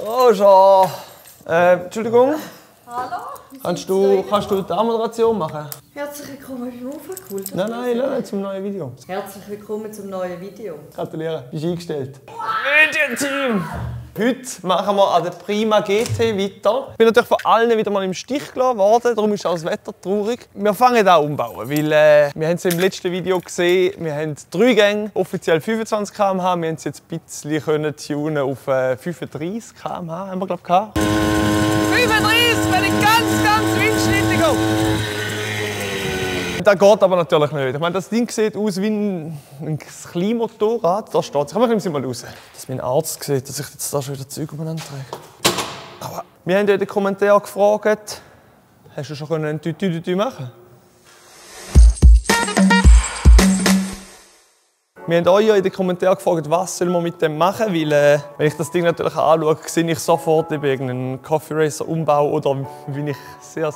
Roger! Entschuldigung? Hallo? Kannst du die Anmoderation machen? Herzlich willkommen beim Uferkult. Nein, zum neuen Video. Herzlich willkommen zum neuen Video. Gratuliere, bist eingestellt. Medienteam! Heute machen wir an der Prima GT weiter. Ich bin natürlich von allen wieder mal im Stich gelassen worden, darum ist auch das Wetter traurig. Wir fangen auch umbauen, weil wir haben es im letzten Video gesehen, wir haben 3 Gänge, offiziell 25 km/h, wir haben es jetzt ein bisschen tunen auf 35 km/h, haben wir glaube ich. 35, wenn ich ganz windschnittig gehe. Das geht aber natürlich nicht. Ich meine, das Ding sieht aus wie ein Kleinmotorrad. Da steht es. Komm, ich mal raus. Dass mein Arzt sieht, dass ich jetzt da schon wieder Zeug umeinander trage. Aber wir haben ja in den Kommentaren gefragt, hast du schon ein Tü machen? Wir haben euch ja in den Kommentaren gefragt, was soll man mit dem machen, weil wenn ich das Ding natürlich anschaue, sehe ich sofort irgendeinen Coffee Racer Umbau oder wie ich sehr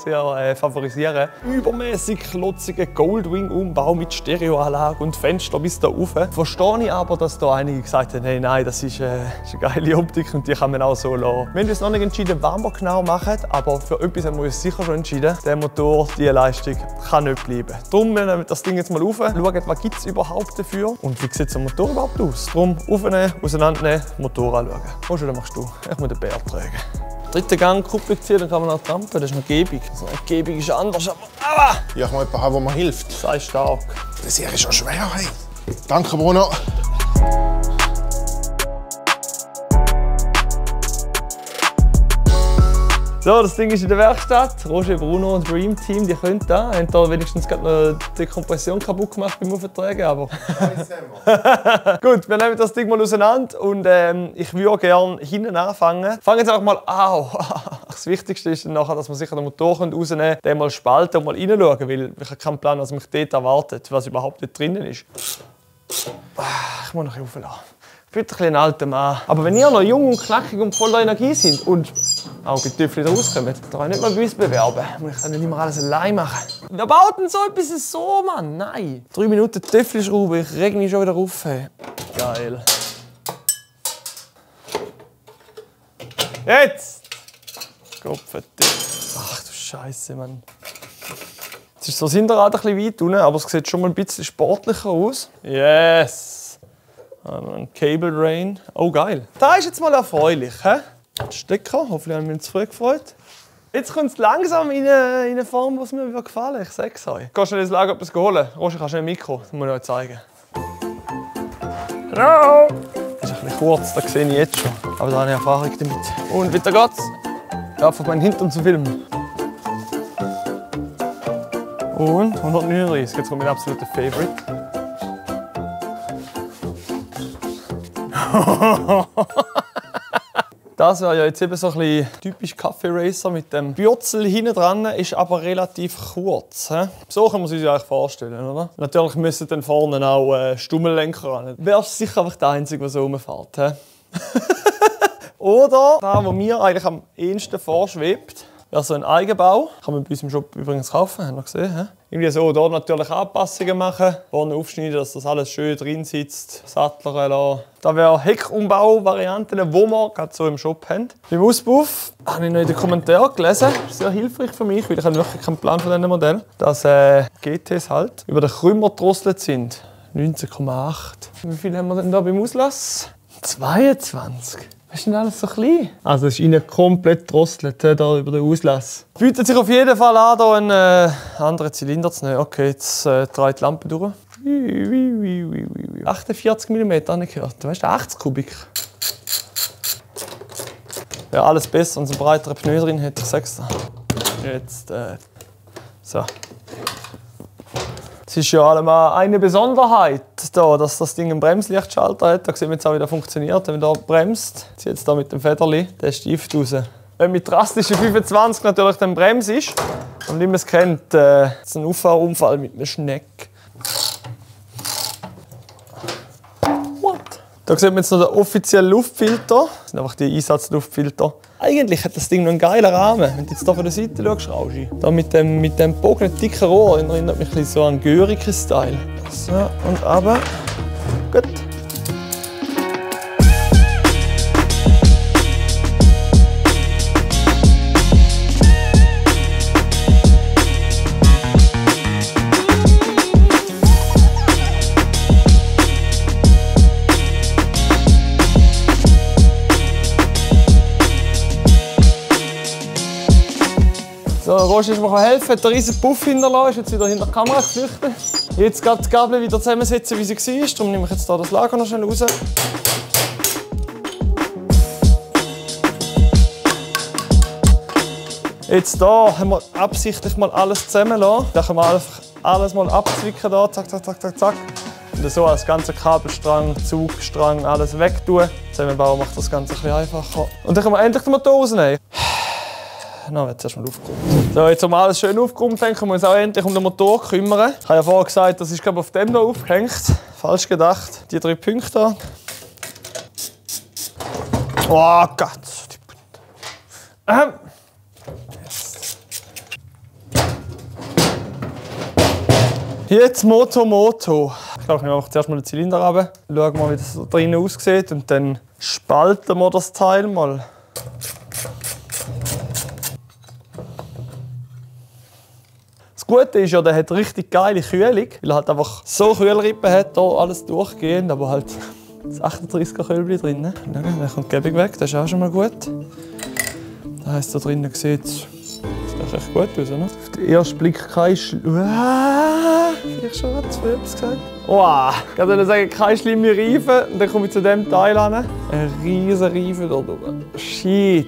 favorisiere, übermäßig klotzigen Goldwing Umbau mit Stereoanlage und Fenster bis da rauf. Verstehe ich aber, dass da einige gesagt haben, hey, nein, das ist eine geile Optik und die kann man auch so lassen. Wir haben uns noch nicht entschieden, was wir genau machen, aber für etwas haben wir uns sicher schon entschieden. Der Motor, diese Leistung kann nicht bleiben. Darum wir nehmen das Ding jetzt mal rauf, schauen, was gibt es überhaupt dafür und wie sieht der Motor überhaupt aus. Darum aufnehmen, auseinandernehmen, Motor anschauen. Was machst du? Ich muss den Bär tragen. Dritter Gang, Kupplung ziehen, dann kann man noch trampen, das ist noch gäbig. Also nicht gäbig ist anders, aber... Ja, ich muss jemanden haben, der mir hilft. Sei stark. Das hier ist schon schwer, hey. Danke, Bruno. So, das Ding ist in der Werkstatt. Roger, Bruno und Dream Team, die können da. Haben da wenigstens gerade noch die Kompression kaputt gemacht beim Auftragen, aber... Gut, wir nehmen das Ding mal auseinander und ich würde gerne hinten anfangen. Fangen jetzt einfach mal an. Das Wichtigste ist dann nachher, dass wir sicher den Motor rausnehmen können, den mal spalten und mal reinschauen, weil ich habe keinen Plan, was mich dort erwartet, was überhaupt nicht drinnen ist. Ich muss noch ein bisschen aufladen. Ich bin ein alter Mann. Aber wenn ihr noch jung und knackig und voller Energie seid und auch bei Töffel rauskommt, dann könnt ihr nicht mal bei uns bewerben. Ich kann nicht immer alles allein machen. Wer baut denn so etwas so, Mann? Nein. 3 Minuten Töffelschraube, ich reg mich schon wieder auf. Geil. Jetzt! Ach du Scheiße, Mann. Jetzt ist so das Hinterrad ein bisschen weit unten, aber es sieht schon mal ein bisschen sportlicher aus. Yes! Ein Cable Drain. Oh, geil. Das ist jetzt mal erfreulich. He? Stecker, hoffentlich haben wir uns zu früh gefreut. Jetzt kommt es langsam in eine Form, die mir gefallen. Ich sage es euch. Gehst du ins Lager etwas holen? Roger, kannst du ein Mikro? Das muss ich euch zeigen. Hallo! Das ist ein bisschen kurz, das sehe ich jetzt schon. Aber da habe ich Erfahrung damit. Und weiter geht's. Ich darf meinen Hintern zu filmen. Und 139. Jetzt kommt mein absoluter Favorite. Das wäre ja jetzt eben so ein bisschen typisch Coffee Racer mit dem Bürzel hinten dran, ist aber relativ kurz. He? So kann man sich das eigentlich vorstellen, oder? Natürlich müssen dann vorne auch Stummellenker ran. Wäre sicher einfach der Einzige, der so rumfährt. He? Oder da, wo mir eigentlich am ehesten vorschwebt, wäre so ein Eigenbau. Kann man bei uns im Shop übrigens kaufen, haben wir gesehen. He? Irgendwie so hier natürlich Anpassungen machen, vorne aufschneiden, dass das alles schön drin sitzt, Satteln lassen. Das wäre Heckumbau-Varianten, die wir gerade so im Shop haben. Beim Auspuff habe ich noch in den Kommentaren gelesen, sehr hilfreich für mich, weil ich habe wirklich keinen Plan von diesem Modell, dass GTs halt über den Krümmer gedrosselt sind. 19,8. Wie viel haben wir denn da beim Auslass? 22. Was ist denn alles so klein? Also es ist innen komplett gedrosselt, hier über den Auslass. Bietet sich auf jeden Fall an, hier einen anderen Zylinder zu nehmen. Okay, jetzt dreht die Lampe durch. 48 mm habe ich gehört. Weißt du, 80 Kubik. Wäre alles besser, wenn es einen breiteren Pneu drin hätte, ich sag's dir. Jetzt, so. Es ist ja allemal eine Besonderheit, da, dass das Ding einen Bremslichtschalter hat. Da sehen wir jetzt auch, wie das funktioniert. Wenn man hier bremst, zieht jetzt hier mit dem Federli den Stift raus. Wenn mit drastischen 25 natürlich dann Brems ist, und wie man es kennt, ist ein Auffahrunfall mit einem Schneck. What? Da sieht man jetzt noch den offiziellen Luftfilter. Das sind einfach die Einsatzluftfilter. Eigentlich hat das Ding noch einen geilen Rahmen. Wenn du jetzt hier von der Seite schaust, Rauschi. Da mit dem gebogenen dicken Rohr erinnert mich ein bisschen so an Görike-Style. So, und runter. Gut. So, Roger ist mir helfen, hat einen riesen Puff hinterlassen, ist jetzt wieder hinter die Kamera geflüchtet. Jetzt gerade die Gabel wieder zusammensetzen, wie sie war. Darum nehme ich jetzt hier das Lager noch schnell raus. Jetzt hier haben wir absichtlich mal alles zusammengelassen. Da können wir einfach alles mal abzwicken. Da. Zack, zack, zack, zack, zack. Und so als ganzer Kabelstrang, Zugstrang, alles wegtun. Zusammenbauen macht das Ganze ein bisschen einfacher. Und dann können wir endlich den Motor rausnehmen. Na, jetzt erst mal aufgeräumt. So, jetzt haben wir alles schön aufgeräumt, dann können wir uns auch endlich um den Motor kümmern. Ich habe ja vorher gesagt, das ist glaube ich auf dem hier aufgehängt. Falsch gedacht. Die 3 Punkte hier. Oh Gott. Jetzt Moto. Ich glaube, ich nehme zuerst mal den Zylinder runter. Schauen mal, wie das da drinnen aussieht. Und dann spalten wir das Teil mal. Das Gute ist ja, der hat richtig geile Kühlung, weil er halt einfach so Kühlrippen hat, hier alles durchgehend, aber halt das 38er Kölbli drin. Dann kommt die Gebung weg, das ist auch schon mal gut. Das heisst, da drinnen sieht es echt gut aus, oder? Auf den ersten Blick kein ich schon zu früh etwas gesagt. Wow, ich kann sagen, keine schlimme Reifen. Und dann komme ich zu diesem Teil an. Ein riesen Reifen hier drüben. Shit.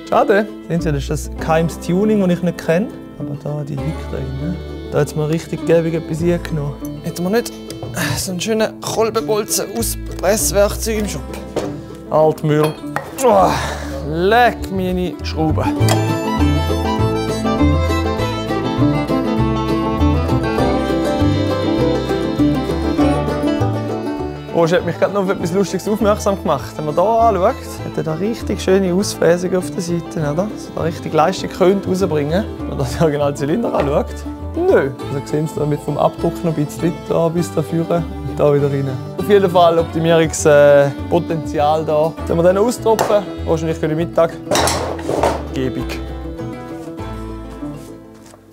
Schade. Sehen Sie, das ist das geheimes Tuning, das ich nicht kenne. Aber da, die Hück da rein. Da hat es mir richtig gäbig etwas eingenommen. Hätten wir nicht so einen schönen Kolbenbolzen-Auspresswerkzeug im Shop? Altmüll. Oh, leck meine Schrauben. Roger hat mich gerade noch auf etwas Lustiges aufmerksam gemacht. Wenn man hier anschaut, hat er da richtig schöne Ausfräsungen auf der Seite, oder? So da richtig Leistung könnte rausbringen. Wenn man den originalen Zylinder anschaut. Nö. Also sehen Sie damit vom Abdruck noch ein bisschen da bis da vorne und da wieder rein. Auf jeden Fall Optimierungspotenzial da. Wenn wir den austropfen, wahrscheinlich gehen Mittag. Gebig.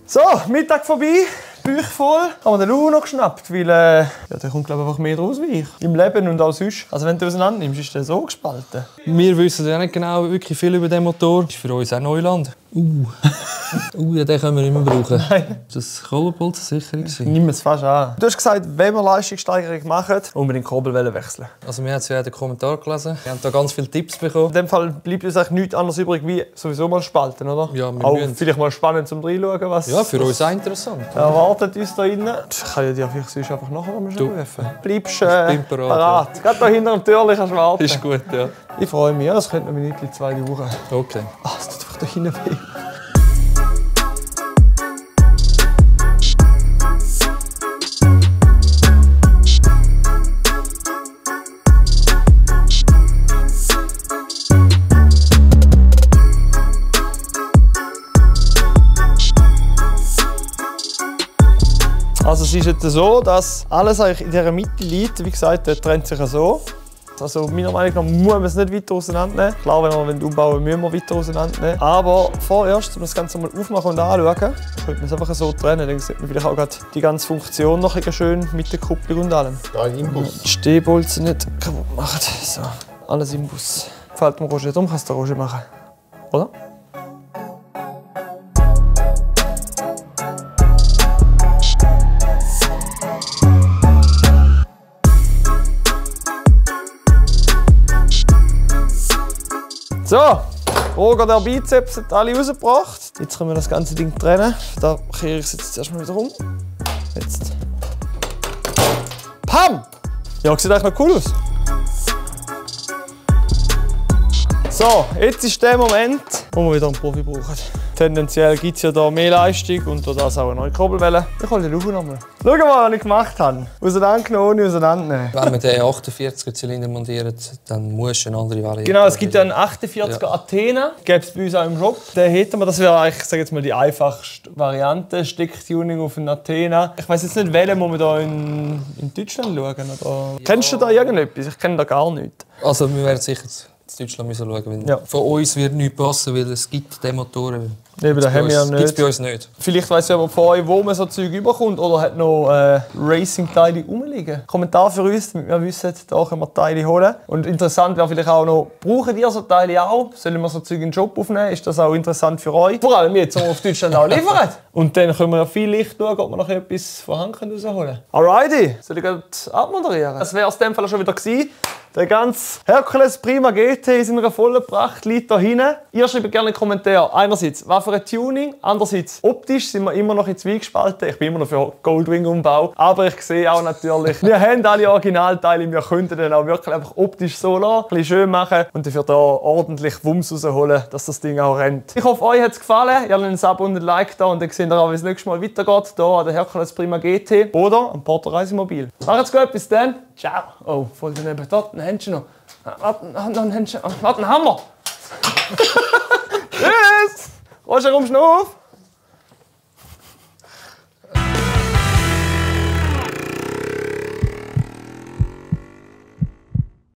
So, Mittag vorbei. Bauch voll. Haben wir den Lou noch geschnappt, weil ja, der kommt glaube ich einfach mehr raus wie ich. Im Leben und auch sonst. Also wenn du auseinander nimmst, ist der so gespalten. Wir wissen ja nicht genau wirklich viel über den Motor. Das ist für uns auch Neuland. Ja, den können wir nicht mehr brauchen. Nein. Das Kolbenbolzensicherung. Nimm es fast an. Du hast gesagt, wenn wir Leistungssteigerung machen, unbedingt Kurbelwelle wechseln. Also wir haben es ja in den Kommentaren gelesen. Wir haben da ganz viele Tipps bekommen. In dem Fall bleibt uns eigentlich nichts anderes übrig, wie sowieso mal spalten, oder? Ja, wir auch müssen. vielleicht mal spannend zum reinschauen, was Ja, für uns auch interessant. erwartet uns da innen. Ich kann ja dir vielleicht sonst einfach nachher mal rufen. Bleibst bin parat, parat. Gerade da hinter dem Türchen kannst du warten. Ist gut, ja. Ich freue mich, ja, das könnte noch Minuten 2 dauern. Okay. Ach, es tut einfach da hinten weh. Also es ist jetzt so, dass alles eigentlich in dieser Mitte liegt. Wie gesagt, der trennt sich so. Also meiner Meinung nach muss man es nicht weiter auseinandernehmen. Klar, wenn wir umbauen, müssen wir weiter auseinandernehmen. Aber vorerst, um das Ganze mal aufmachen und anschauen, könnte man es einfach so trennen. Dann sieht man vielleicht auch gerade die ganze Funktion noch schön mit der Kupplung und allem. Da ein Imbus. Die Stehbolzen nicht kaputt machen. So, alles im Bus. Gefällt mir Roger, darum kannst du Roger machen. Oder? So, Roger, der Bizeps hat alle rausgebracht. Jetzt können wir das ganze Ding trennen. Da kehre ich es jetzt erstmal wieder um. Jetzt. Pam! Ja, sieht eigentlich noch cool aus. So, jetzt ist der Moment, wo wir wieder einen Profi brauchen. Tendenziell gibt es ja hier mehr Leistung und durch das auch eine neue Kurbelwelle. Ich hole den nochmal. Schau mal, was ich gemacht habe. Auseinandergenommen, ohne auseinandernehmen. Wenn man den 48er-Zylinder montiert, dann muss du eine andere Variante. Genau, es gibt ja einen 48er Ja. Athena. Gäbe es bei uns auch im Shop. Den hätten wir, das wäre eigentlich, sage jetzt mal, die einfachste Variante. Stecktuning auf einen Athena. Ich weiss jetzt nicht, welchen muss man da in Deutschland schauen. Oder? Kennst du da irgendetwas? Ich kenne da gar nichts. Also wir werden sicher in Deutschland müssen schauen, weil Ja. von uns wird nichts passen, weil es gibt diese Motoren. Eben, das haben wir ja Gibt es nicht. bei uns nicht. Vielleicht weiss jemand von euch, wo man so Zeug überkommt oder hat noch Racing-Teile rumliegen. Kommentar für uns, damit wir wissen, da können wir Teile holen. Und interessant wäre vielleicht auch noch, brauchen ihr so Teile auch? Sollen wir so Zeug in den Job aufnehmen? Ist das auch interessant für euch? Vor allem jetzt, wenn wir auf Deutschland auch liefern. Und dann können wir ja viel Licht schauen, ob wir noch etwas von Hand rausholen können. Alrighty, soll ich gerade abmoderieren? Das wäre es in dem Fall schon wieder gewesen. Der ganze Hercules Prima GT in seiner vollen Pracht liegt da hinten. Ihr schreibt gerne in die Kommentare, einerseits, was für ein Tuning, andererseits, optisch sind wir immer noch in Zwiegespalten. Ich bin immer noch für Goldwing-Umbau. Aber ich sehe auch natürlich, wir haben alle Originalteile, wir könnten dann auch wirklich einfach optisch so lassen, ein bisschen schön machen und dafür da ordentlich Wumms rausholen, dass das Ding auch rennt. Ich hoffe, euch hat es gefallen. Ihr lasst einen Sub und ein Like da und dann seht ihr auch, wie es nächstes Mal weitergeht. Hier an der Hercules Prima GT oder am Porter Reisemobil. Macht's gut, bis dann. Ciao. Oh, voll daneben. Dort ein Händchen noch. Warte, noch ein Händchen. Warte, ein Hammer. Tschüss. Roger, kommst du noch auf?